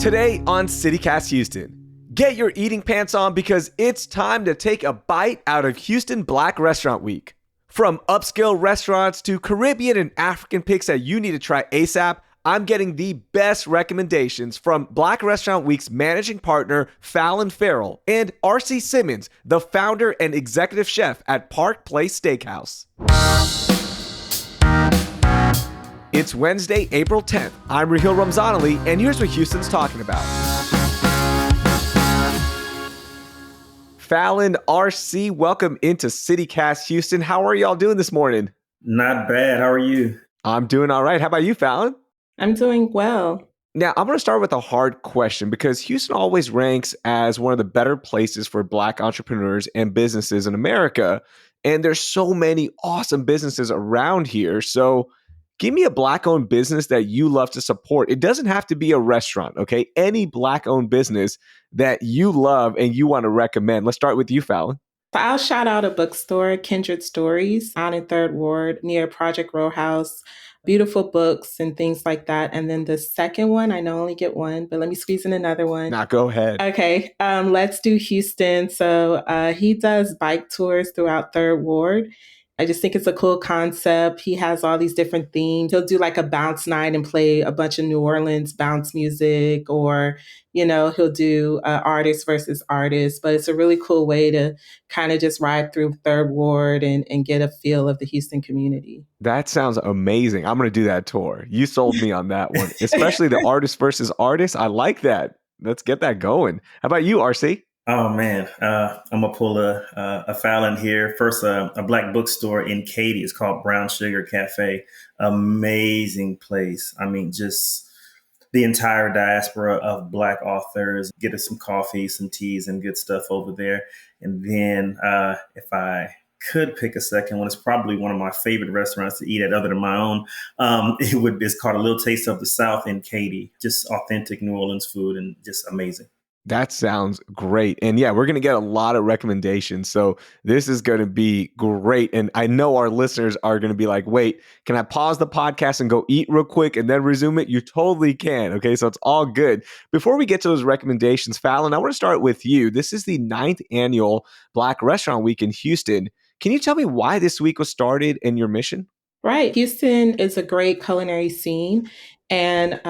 Today on CityCast Houston, get your eating pants on because it's time to take a bite out of Houston Black Restaurant Week. From upscale restaurants to Caribbean and African picks that you need to try ASAP, I'm getting the best recommendations from Black Restaurant Week's managing partner, Falayn Ferrell, and RC Simmons, the founder and executive chef at Park Place Steakhouse. It's Wednesday, April 10th. I'm Raheel Ramzanali, and here's what Houston's talking about. Falayn, RC, welcome into CityCast Houston. How are y'all doing this morning? Not bad. How are you? I'm doing all right. How about you, Falayn? I'm doing well. Now, I'm going to start with a hard question because Houston always ranks as one of the better places for Black entrepreneurs and businesses in America. And there's so many awesome businesses around here. So give me a Black-owned business that you love to support. It doesn't have to be a restaurant, okay? Any Black-owned business that you love and you want to recommend. Let's start with you, Falayn. So I'll shout out a bookstore, Kindred Stories, out in Third Ward near Project Row House. Beautiful books and things like that. And then the second one, I know I only get one, but let me squeeze in another one. Nah, go ahead. Okay, let's do Houston. So he does bike tours throughout Third Ward. I just think it's a cool concept. He has all these different themes. He'll do like a bounce night and play a bunch of New Orleans bounce music, or, he'll do artist versus artist. But it's a really cool way to kind of just ride through Third Ward and get a feel of the Houston community. That sounds amazing. I'm going to do that tour. You sold me on that one, especially the artist versus artist. I like that. Let's get that going. How about you, RC? Oh, man. I'm going to pull a Falayn here. First, a Black bookstore in Katy. It's called Brown Sugar Cafe. Amazing place. I mean, just the entire diaspora of Black authors. Get us some coffee, some teas, and good stuff over there. And then if I could pick a second one, it's probably one of my favorite restaurants to eat at other than my own. It's called A Little Taste of the South in Katy. Just authentic New Orleans food and just amazing. That sounds great. And yeah, we're going to get a lot of recommendations. So this is going to be great. And I know our listeners are going to be like, wait, can I pause the podcast and go eat real quick and then resume it? You totally can. Okay, so it's all good. Before we get to those recommendations, Falayn, I want to start with you. This is the 9th annual Black Restaurant Week in Houston. Can you tell me why this week was started and your mission? Right. Houston is a great culinary scene. And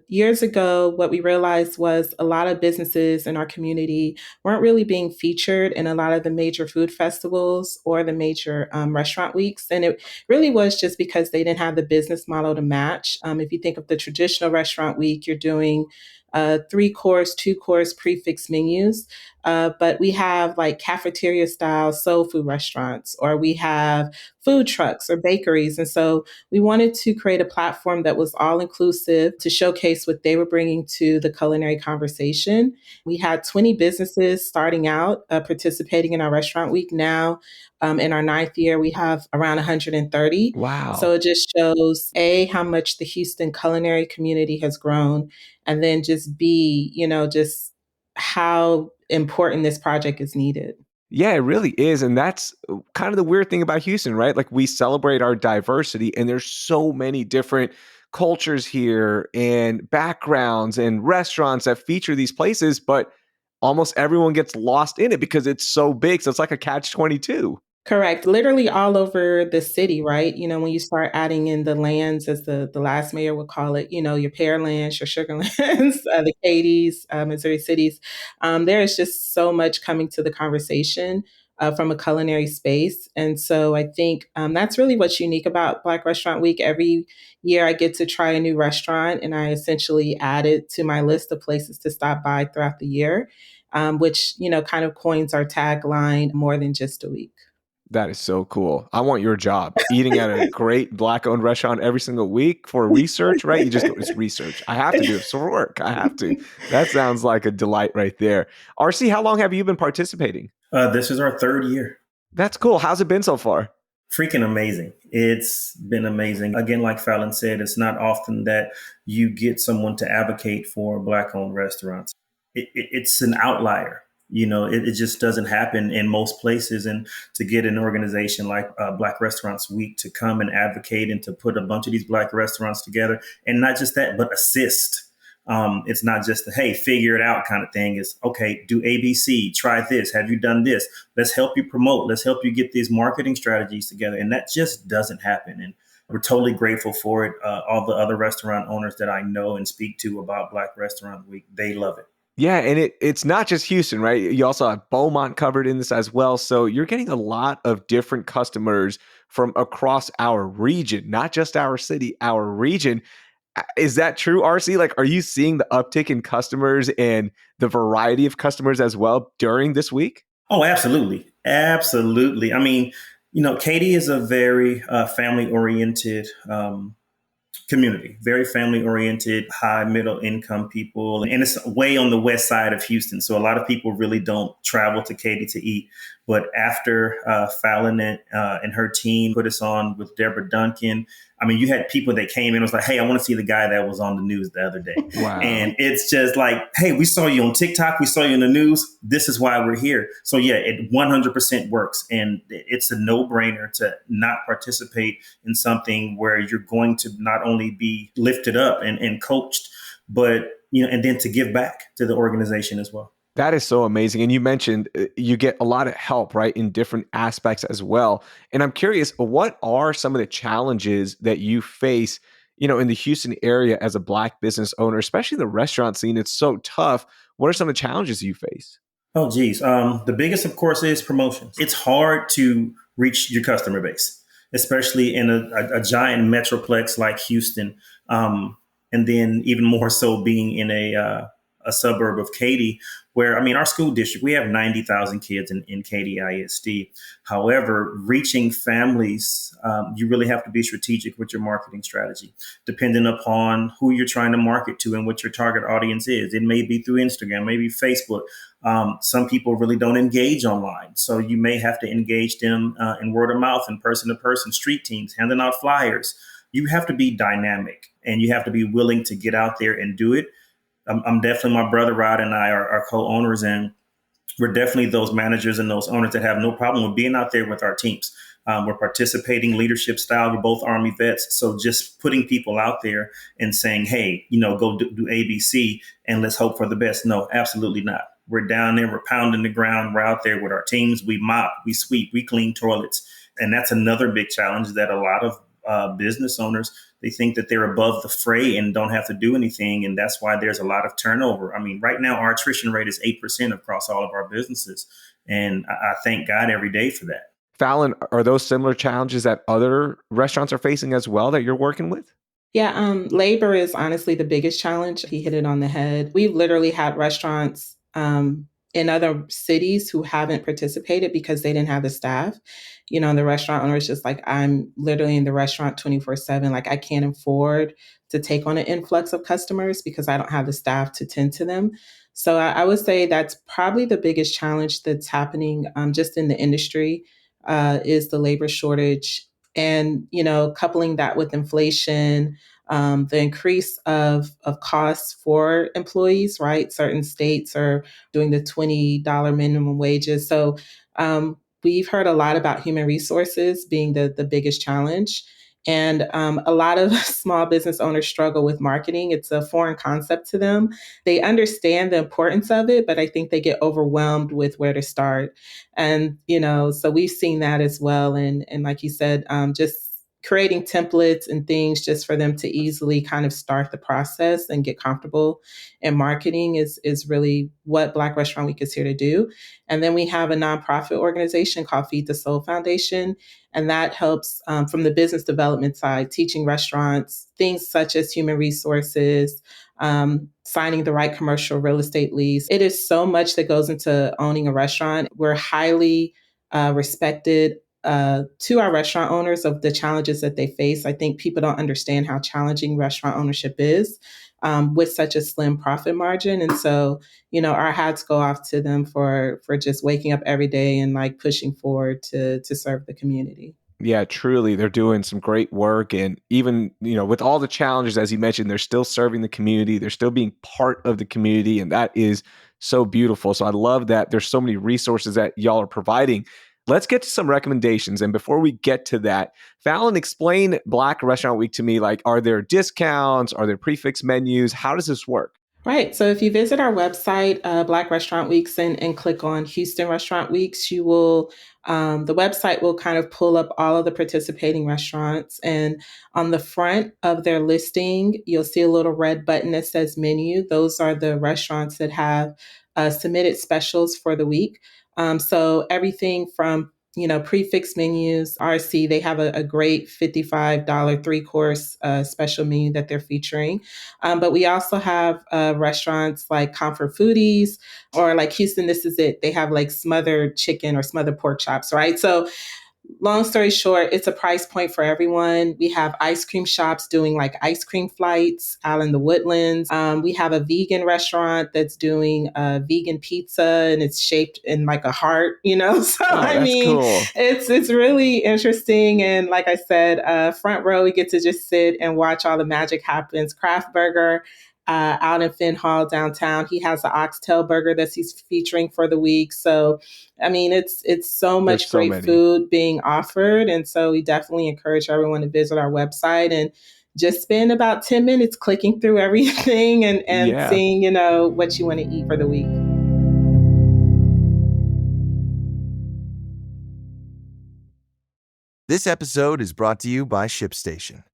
years ago, what we realized was a lot of businesses in our community weren't really being featured in a lot of the major food festivals or the major restaurant weeks. And it really was just because they didn't have the business model to match. If you think of the traditional restaurant week, you're doing 3-course, 2-course prefix menus. But we have like cafeteria style soul food restaurants, or we have food trucks or bakeries. And so we wanted to create a platform that was all inclusive to showcase what they were bringing to the culinary conversation. We had 20 businesses starting out participating in our restaurant week. Now, in our 9th year, we have around 130. Wow. So it just shows A, how much the Houston culinary community has grown, and then just B, just how important this project is needed. Yeah, it really is. And that's kind of the weird thing about Houston, right? Like, we celebrate our diversity and there's so many different cultures here and backgrounds and restaurants that feature these places, but almost everyone gets lost in it because it's so big. So it's like a catch-22. Correct. Literally all over the city, right? When you start adding in the lands, as the last mayor would call it, your Pearlands, your Sugarlands, the Katys, Missouri cities, there is just so much coming to the conversation from a culinary space. And so I think that's really what's unique about Black Restaurant Week. Every year I get to try a new restaurant and I essentially add it to my list of places to stop by throughout the year, which, kind of coins our tagline, more than just a week. That is so cool. I want your job. Eating at a great Black-owned restaurant every single week for research, right? You just go, it's research. I have to do it for work. I have to. That sounds like a delight right there. RC, how long have you been participating? This is our 3rd year. That's cool. How's it been so far? Freaking amazing. It's been amazing. Again, like Falayn said, it's not often that you get someone to advocate for Black-owned restaurants. It's an outlier. It just doesn't happen in most places. And to get an organization like Black Restaurants Week to come and advocate and to put a bunch of these Black restaurants together, and not just that, but assist It's not just the, hey, figure it out kind of thing. It's, okay, do ABC, try this. Have you done this? Let's help you promote. Let's help you get these marketing strategies together. And that just doesn't happen. And we're totally grateful for it. All the other restaurant owners that I know and speak to about Black Restaurant Week, they love it. Yeah, and it's not just Houston, right? You also have Beaumont covered in this as well. So you're getting a lot of different customers from across our region, not just our city, our region. Is that true, RC? Like, are you seeing the uptick in customers and the variety of customers as well during this week? Oh, absolutely. Absolutely. I mean, Katy is a very family oriented community, very family oriented, high middle income people. And it's way on the west side of Houston. So a lot of people really don't travel to Katy to eat. But after Fallon and her team put us on with Deborah Duncan, I mean, you had people that came in and was like, hey, I want to see the guy that was on the news the other day. Wow. And it's just like, hey, we saw you on TikTok. We saw you in the news. This is why we're here. So yeah, it 100% works. And it's a no-brainer to not participate in something where you're going to not only be lifted up and coached, but, and then to give back to the organization as well. That is so amazing. And you mentioned you get a lot of help, right, in different aspects as well. And I'm curious, what are some of the challenges that you face, in the Houston area as a Black business owner, especially the restaurant scene? It's so tough. What are some of the challenges you face? Oh, geez. The biggest, of course, is promotions. It's hard to reach your customer base, especially in a giant metroplex like Houston. And then even more so being in a suburb of Katy, where, I mean, our school district, we have 90,000 kids in Katy ISD. However, reaching families, you really have to be strategic with your marketing strategy, depending upon who you're trying to market to and what your target audience is. It may be through Instagram, maybe Facebook. Some people really don't engage online. So you may have to engage them in word of mouth and person to person, street teams, handing out flyers. You have to be dynamic and you have to be willing to get out there and do it. I'm definitely, my brother Rod and I are co-owners, and we're definitely those managers and those owners that have no problem with being out there with our teams. We're participating leadership style. We're both Army vets. So just putting people out there and saying, hey, go do ABC and let's hope for the best. No, absolutely not. We're down there. We're pounding the ground. We're out there with our teams. We mop, we sweep, we clean toilets. And that's another big challenge that a lot of business owners, they think that they're above the fray and don't have to do anything. And that's why there's a lot of turnover. I mean, right now, our attrition rate is 8% across all of our businesses. And I thank God every day for that. Fallon, are those similar challenges that other restaurants are facing as well that you're working with? Yeah, labor is honestly the biggest challenge. He hit it on the head. We've literally had restaurants in other cities who haven't participated because they didn't have the staff. The restaurant owner is just like, I'm literally in the restaurant 24/7. Like, I can't afford to take on an influx of customers because I don't have the staff to tend to them. So I would say that's probably the biggest challenge that's happening just in the industry is the labor shortage. And, coupling that with inflation, the increase of costs for employees, right? Certain states are doing the $20 minimum wages. So we've heard a lot about human resources being the biggest challenge. And a lot of small business owners struggle with marketing. It's a foreign concept to them. They understand the importance of it, but I think they get overwhelmed with where to start. And, so we've seen that as well. And like you said, just creating templates and things just for them to easily kind of start the process and get comfortable in marketing is really what Black Restaurant Week is here to do. And then we have a nonprofit organization called Feed the Soul Foundation. And that helps from the business development side, teaching restaurants things such as human resources, signing the right commercial real estate lease. It is so much that goes into owning a restaurant. We're highly respected to our restaurant owners of the challenges that they face. I think people don't understand how challenging restaurant ownership is with such a slim profit margin. And so, our hats go off to them for just waking up every day and like pushing forward to serve the community. Yeah, truly, they're doing some great work. And even, with all the challenges, as you mentioned, they're still serving the community. They're still being part of the community. And that is so beautiful. So I love that there's so many resources that y'all are providing. Let's get to some recommendations. And before we get to that, Fallon, explain Black Restaurant Week to me. Like, are there discounts? Are there prefix menus? How does this work? Right. So if you visit our website, Black Restaurant Weeks, and click on Houston Restaurant Weeks, the website will kind of pull up all of the participating restaurants. And on the front of their listing, you'll see a little red button that says menu. Those are the restaurants that have submitted specials for the week. So everything from prefix menus, RC, they have a great $55 three-course special menu that they're featuring. But we also have restaurants like Comfort Foodies, or like Houston, This Is It. They have like smothered chicken or smothered pork chops, right? So long story short, it's a price point for everyone. We have ice cream shops doing like ice cream flights out in the Woodlands. We have a vegan restaurant that's doing vegan pizza, and it's shaped in like a heart. So Oh, I that's mean, cool. it's really interesting. And like I said, front row, we get to just sit and watch all the magic happens. Craft Burger. Out in Finn Hall downtown, he has the oxtail burger that he's featuring for the week. So I mean, it's so There's much so great many. food being offered. And so we definitely encourage everyone to visit our website and just spend about 10 minutes clicking through everything and Yeah. seeing, what you want to eat for the week. This episode is brought to you by ShipStation.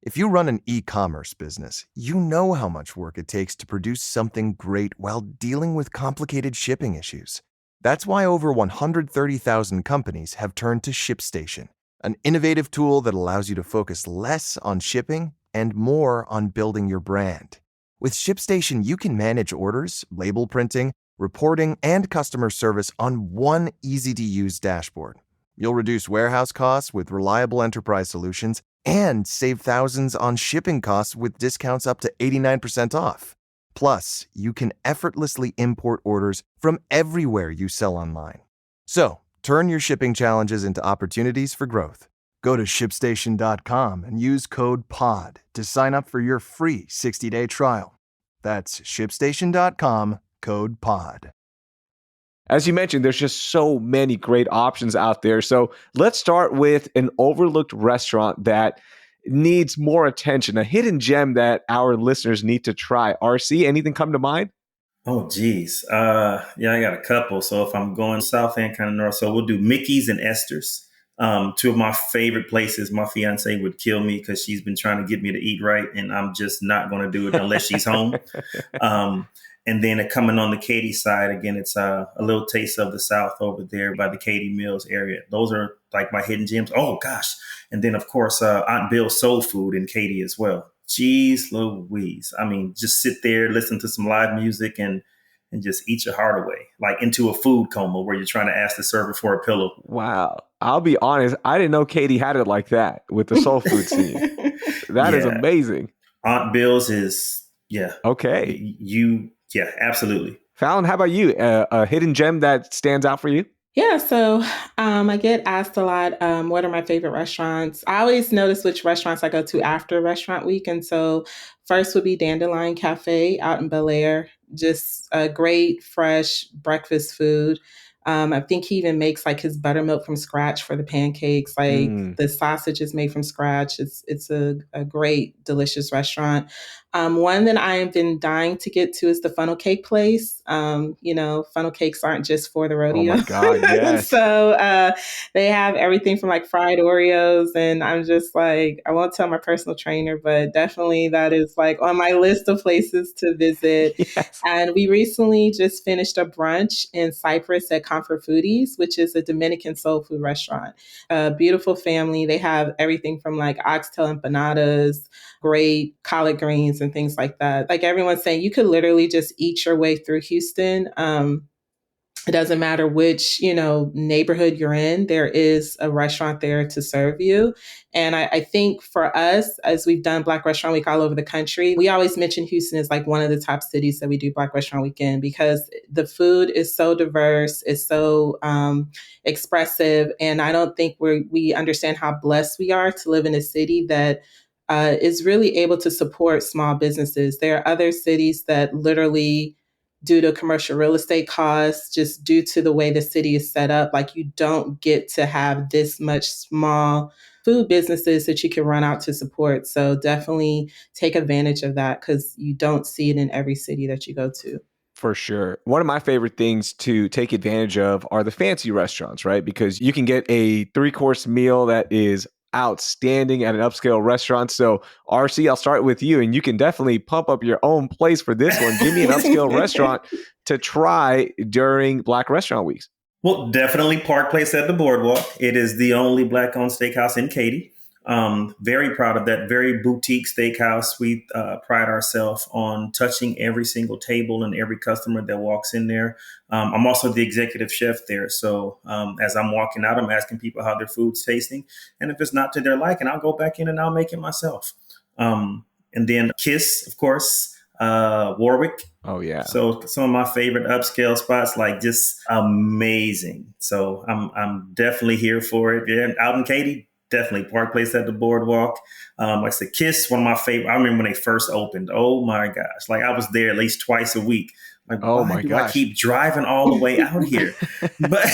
If you run an e-commerce business, you know how much work it takes to produce something great while dealing with complicated shipping issues. That's why over 130,000 companies have turned to ShipStation, an innovative tool that allows you to focus less on shipping and more on building your brand. With ShipStation, you can manage orders, label printing, reporting, and customer service on one easy-to-use dashboard. You'll reduce warehouse costs with reliable enterprise solutions and save thousands on shipping costs with discounts up to 89% off. Plus, you can effortlessly import orders from everywhere you sell online. So, turn your shipping challenges into opportunities for growth. Go to ShipStation.com and use code POD to sign up for your free 60-day trial. That's ShipStation.com, code POD. As you mentioned, there's just so many great options out there. So let's start with an overlooked restaurant that needs more attention, a hidden gem that our listeners need to try. RC, anything come to mind? Oh, geez. Yeah, I got a couple. So if I'm going south and kind of north, so we'll do Mickey's and Esther's. Two of my favorite places. My fiance would kill me because she's been trying to get me to eat right, and I'm just not going to do it unless she's home. Um, and then coming on the Katy side, again, it's a little taste of the South over there by the Katy Mills area. Those are like my hidden gems. Oh, gosh. And then, of course, Aunt Bill's Soul Food in Katy as well. Jeez Louise. I mean, just sit there, listen to some live music and just eat your heart away, like into a food coma where you're trying to ask the server for a pillow. Wow. I'll be honest, I didn't know Katy had it like that with the soul food scene. That is Yeah. amazing. Aunt Bill's is, yeah. Okay. Yeah, absolutely. Fallon, how about you? A hidden gem that stands out for you? Yeah, so I get asked a lot, what are my favorite restaurants? I always notice which restaurants I go to after restaurant week. And so first would be Dandelion Cafe out in Bel Air. Just a great, fresh breakfast food. I think he even makes like his buttermilk from scratch for the pancakes. Like Mm. the sausage is made from scratch. It's a great, delicious restaurant. One that I have been dying to get to is the funnel cake place. Funnel cakes aren't just for the Oh rodeo. my God, yes. So they have everything from like fried Oreos. And I'm just like, I won't tell my personal trainer, but definitely that is like on my list of places to visit. Yes. And we recently just finished a brunch in Cyprus at Comfort Foodies, which is a Dominican soul food restaurant. A beautiful family. They have everything from like oxtail empanadas, great collard greens and things like that. Like everyone's saying, you could literally just eat your way through Houston. It doesn't matter which, neighborhood you're in, there is a restaurant there to serve you. And I think for us, as we've done Black Restaurant Week all over the country, we always mention Houston as like one of the top cities that we do Black Restaurant Week in because the food is so diverse, it's so expressive. And I don't think we understand how blessed we are to live in a city that is really able to support small businesses. There are other cities that literally, due to commercial real estate costs, just due to the way the city is set up, like you don't get to have this much small food businesses that you can run out to support. So definitely take advantage of that because you don't see it in every city that you go to. For sure. One of my favorite things to take advantage of are the fancy restaurants, right? Because you can get a 3-course meal that is outstanding at an upscale restaurant. So, RC, I'll start with you, and you can definitely pump up your own place for this one. Give me an upscale restaurant to try during Black Restaurant Weeks. Well, definitely Park Place at the Boardwalk. It is the only Black-owned steakhouse in Katy. Very proud of that. Very boutique steakhouse. We pride ourselves on touching every single table and every customer that walks in there. I'm also the executive chef there. So as I'm walking out, I'm asking people how their food's tasting. And if it's not to their liking, I'll go back in and I'll make it myself. And then Kiss, of course, Warwick. Oh, yeah. So some of my favorite upscale spots, like just amazing. So I'm definitely here for it. Yeah, out in Katy. Definitely Park Place at the Boardwalk. Like I said, Kiss, one of my favorite. I remember when they first opened. Oh my gosh. Like I was there at least twice a week. Like, oh why my do gosh. I keep driving all the way out here? But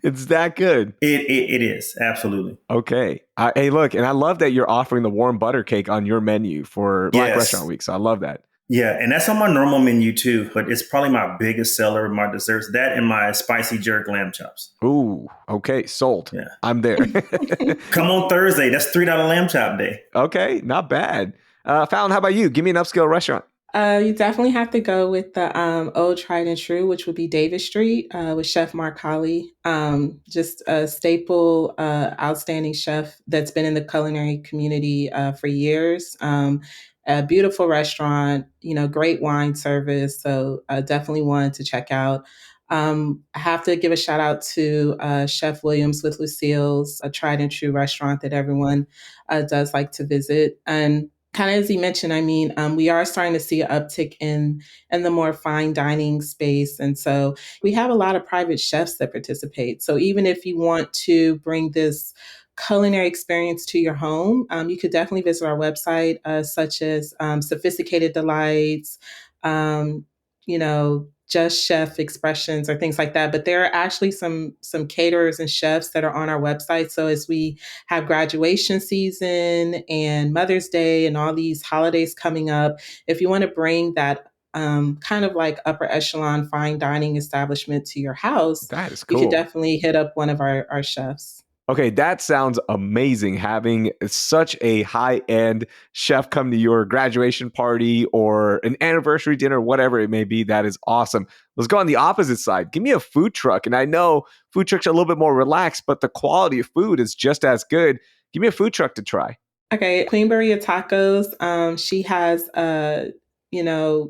it's that good. It is. Absolutely. Okay. Hey, look, and I love that you're offering the warm butter cake on your menu for Black Restaurant Week. So I love that. Yeah, and that's on my normal menu too, but it's probably my biggest seller, my desserts, that and my spicy jerk lamb chops. Ooh, okay, sold. Yeah. I'm there. Come on Thursday, that's $3 lamb chop day. Okay, not bad. Fallon, how about you? Give me an upscale restaurant. You definitely have to go with the old tried and true, which would be Davis Street with Chef Mark Holly. Just a staple, outstanding chef that's been in the culinary community for years. A beautiful restaurant, great wine service. So definitely one to check out. I have to give a shout out to Chef Williams with Lucille's, a tried and true restaurant that everyone does like to visit. And kind of as he mentioned, we are starting to see an uptick in the more fine dining space. And so we have a lot of private chefs that participate. So even if you want to bring this culinary experience to your home, you could definitely visit our website, such as Sophisticated Delights, Just Chef Expressions or things like that. But there are actually some caterers and chefs that are on our website. So as we have graduation season and Mother's Day and all these holidays coming up, if you want to bring that kind of like upper echelon fine dining establishment to your house, that is cool. You could definitely hit up one of our chefs. Okay, that sounds amazing. Having such a high-end chef come to your graduation party or an anniversary dinner, whatever it may be, that is awesome. Let's go on the opposite side. Give me a food truck. And I know food trucks are a little bit more relaxed, but the quality of food is just as good. Give me a food truck to try. Okay, Queen Berea Tacos. She has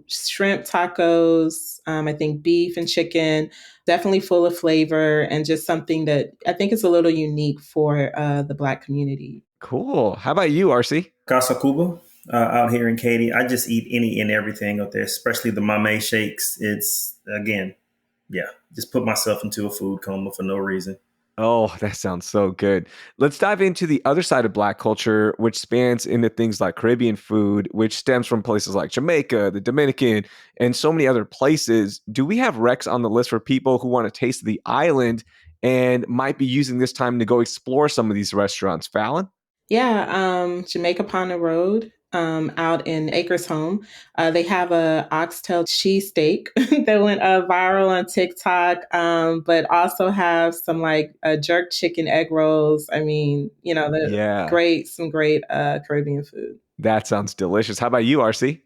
shrimp tacos, I think beef and chicken, definitely full of flavor and just something that I think is a little unique for the Black community. Cool. How about you, RC? Casa Cuba out here in Katy. I just eat any and everything out there, especially the mame shakes. It's, again, just put myself into a food coma for no reason. Oh, that sounds so good. Let's dive into the other side of Black culture, which spans into things like Caribbean food, which stems from places like Jamaica, the Dominican, and so many other places. Do we have recs on the list for people who want to taste the island and might be using this time to go explore some of these restaurants? Fallon? Yeah, Jamaica Ponda Road. Out in Acres Home. They have a oxtail cheesesteak that went viral on TikTok, but also have some like jerk chicken egg rolls. Some great Caribbean food. That sounds delicious. How about you, RC?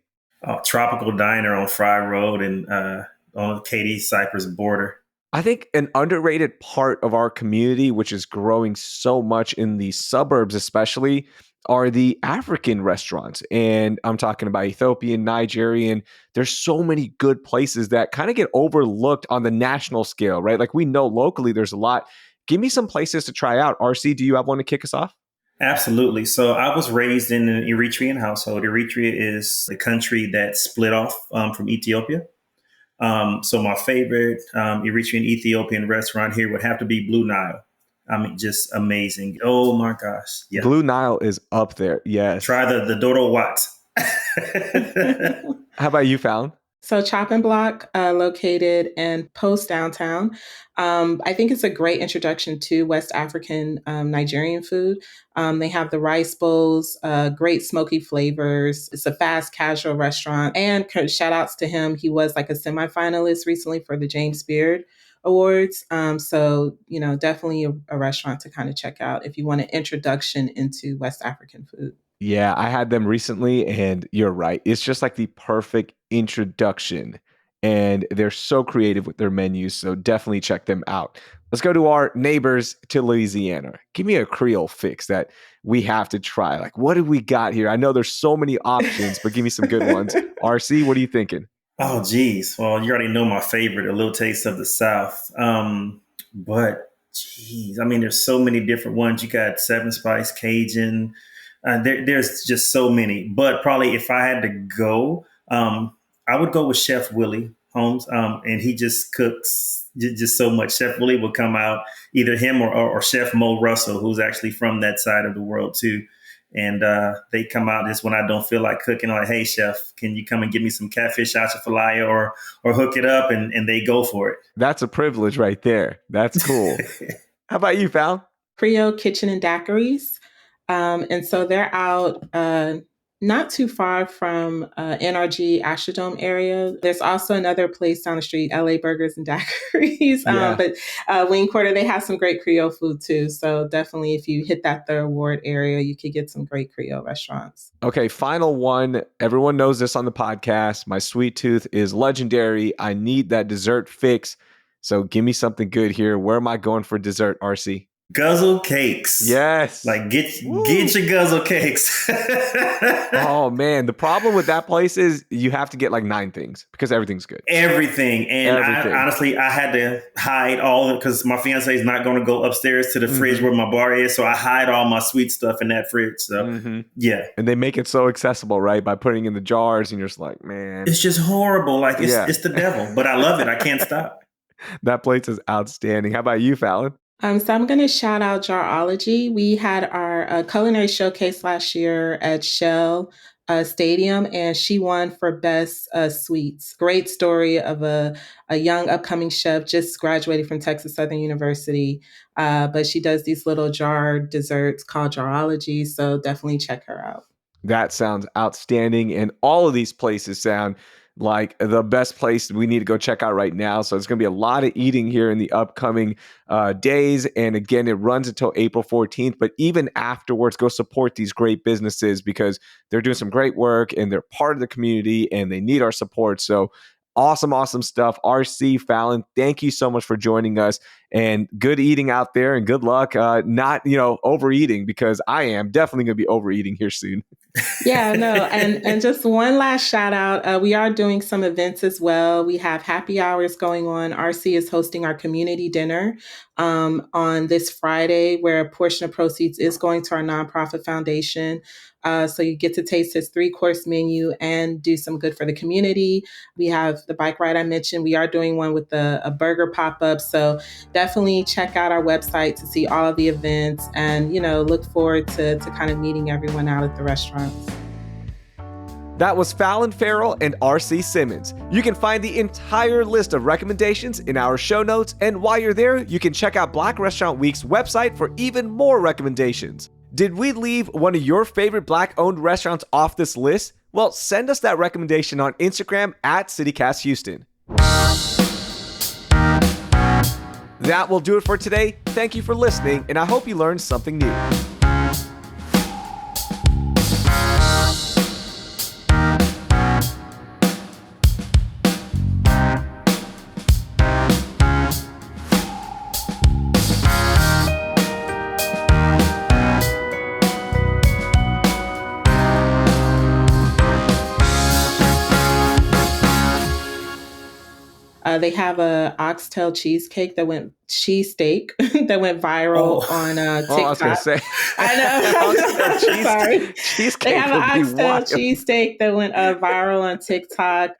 Tropical Diner on Fry Road and on the Katy-Cypress border. I think an underrated part of our community, which is growing so much in the suburbs especially, are the African restaurants. And I'm talking about Ethiopian, Nigerian. There's so many good places that kind of get overlooked on the national scale, right? Like we know locally there's a lot. Give me some places to try out. RC, do you have one to kick us off? Absolutely. So I was raised in an Eritrean household. Eritrea is the country that split off from Ethiopia. So my favorite Eritrean Ethiopian restaurant here would have to be Blue Nile. Just amazing. Oh my gosh. Yeah. Blue Nile is up there. Yes. Try the Dodo Wat. How about you, Fallon? So Chop and Block, located in Post Downtown. I think it's a great introduction to West African Nigerian food. They have the rice bowls, great smoky flavors. It's a fast casual restaurant. And shout outs to him. He was like a semifinalist recently for the James Beard Awards. So, definitely a restaurant to kind of check out if you want an introduction into West African food. Yeah, I had them recently, and you're right. It's just like the perfect introduction. And they're so creative with their menus. So definitely check them out. Let's go to our neighbors to Louisiana. Give me a Creole fix that we have to try. Like, what do we got here? I know there's so many options, but give me some good ones. RC, what are you thinking? Oh, geez. Well, you already know my favorite, A Little Taste of the South. But, geez, I mean, there's so many different ones. You got Seven Spice Cajun. There's just so many. But probably if I had to go, I would go with Chef Willie Holmes. And he just cooks just so much. Chef Willie will come out, either him or Chef Mo Russell, who's actually from that side of the world, too. And they come out just when I don't feel like cooking. I'm like, hey, chef, can you come and give me some catfish achafalaya or hook it up? And they go for it. That's a privilege right there. That's cool. How about you, Fal? Creole Kitchen and Daiquiris. And so they're out not too far from NRG Astrodome area. There's also another place down the street, LA Burgers and Daiquiris. But Wing Quarter, they have some great Creole food too. So definitely if you hit that Third Ward area, you could get some great Creole restaurants. Okay, final one. Everyone knows this on the podcast. My sweet tooth is legendary. I need that dessert fix. So give me something good here. Where am I going for dessert, RC? Guzzle cakes. Yes. Like get your guzzle cakes. Oh man, the problem with that place is you have to get like 9 things because everything's good. Everything. And honestly, I had to hide all because my fiance is not going to go upstairs to the fridge where my bar is. So I hide all my sweet stuff in that fridge. So yeah. And they make it so accessible, right? By putting in the jars and you're just like, man. It's just horrible. Like it's the devil, but I love it. I can't stop. That place is outstanding. How about you, Fallon? So I'm going to shout out Jarology. We had our culinary showcase last year at Shell Stadium, and she won for best sweets. Great story of a young upcoming chef, just graduated from Texas Southern University, but she does these little jar desserts called Jarology. So definitely check her out. That sounds outstanding, and all of these places sound like the best place we need to go check out right now. So it's going to be a lot of eating here in the upcoming days. And again, it runs until April 14th. But even afterwards, go support these great businesses because they're doing some great work and they're part of the community and they need our support. So awesome stuff. RC, Fallon, thank you so much for joining us, and good eating out there and good luck. Not, overeating, because I am definitely going to be overeating here soon. Yeah, no. And just one last shout out. We are doing some events as well. We have happy hours going on. RC is hosting our community dinner on this Friday, where a portion of proceeds is going to our nonprofit foundation. So you get to taste his 3-course menu and do some good for the community. We have the bike ride I mentioned. We are doing one with a burger pop-up. So definitely check out our website to see all of the events and, look forward to kind of meeting everyone out at the restaurants. That was Falayn Ferrell and RC Simmons. You can find the entire list of recommendations in our show notes. And while you're there, you can check out Black Restaurant Week's website for even more recommendations. Did we leave one of your favorite Black-owned restaurants off this list? Well, send us that recommendation on Instagram at CityCastHouston. That will do it for today. Thank you for listening, and I hope you learned something new. They have a oxtail cheesesteak that went viral on TikTok. I was going to say. I know. Sorry. Cheesecake they have an oxtail cheesesteak that went viral on TikTok.